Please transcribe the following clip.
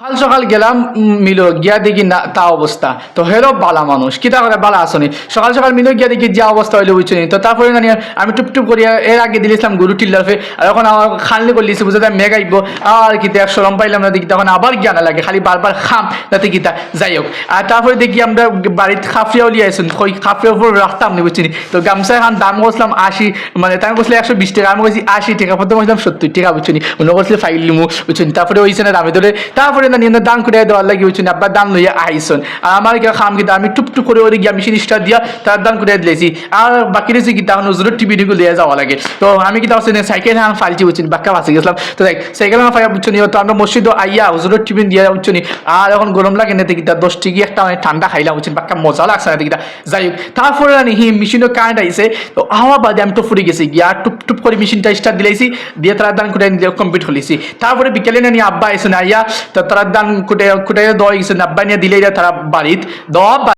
সকাল সকাল গেলাম মিলো গিয়া দেখি না তা অবস্থা তো হেরো বালা মানুষ কিতা করে বালা আসনি সকাল সকাল মিলো গিয়া দেখি যা অবস্থা হইলো বুঝছি তো তারপরে জানি আমি টুপ করিয়া এর আগে দিয়েছিলাম গরু টিল্লাফে আর এখন আমার খানলে করলিছি বুঝে তাই মেঘ আইব আর কিতা এক সরম পাইলাম না দেখি তখন আবার জ্ঞান লাগে খালি বারবার খাম যাতে কিতা যাই হোক আর তারপরে দেখি আমরা বাড়িতে খাফরিয়া উলিয়ে আসুন ওই খাফরিয়ার উপর রাখতাম নি বুঝছি তো গামছা এখন দাম করছিলাম 80 মানে তাই বলছিল 120 টাকা আমি বলছি 80 টাকা প্রথমে বলছিলাম 70 টাকা বুঝছি অন্য বলছিল ফাইল লিমু বুঝছি তারপরে ওইছে না দামে ধরে তারপরে না নিয়ে দান করে দেওয়ার লাগে বুঝছি আব্বা দান লইয়া আইসন আর আমার খাম কিতা আমি টুপ করে ওরে গিয়া মেশিন স্টার দিয়া তার দান করে দিয়েছি আর বাকি রয়েছে কি তখন হুজুরের টিভি টিভি লিয়ে যাওয়া লাগে তো আমি কিতা হচ্ছে সাইকেল হান ফালছি বুঝছি বাক্কা বাঁচে গেছিলাম তো দেখ সাইকেল হান ফাইয়া বুঝছি তো আমরা মসজিদ আইয়া হুজুরের টিফিন দিয়া বুঝছি আর এখন গরম লাগে না কিতা 10 টিকি একটা মানে ঠান্ডা খাইলাম বুঝছি বাক্কা মজা লাগছে না কিতা যাই হোক তারপরে জানি হি মেশিনও কারেন্ট আইছে তো আওয়া বাদে আমি তো ফুরে গেছি গিয়া টুপ করে মেশিনটা স্টার্ট দিলাইছি দিয়ে তারা দান করে কমপ্লিট হলিছি তারপরে বিকেলে নিয়ে আব্বা আইসে না আইয়া তো তারা দান কুটে দেওয়া গেছে আব্বা নিয়ে দিলে তারা বাড়িত দেওয়া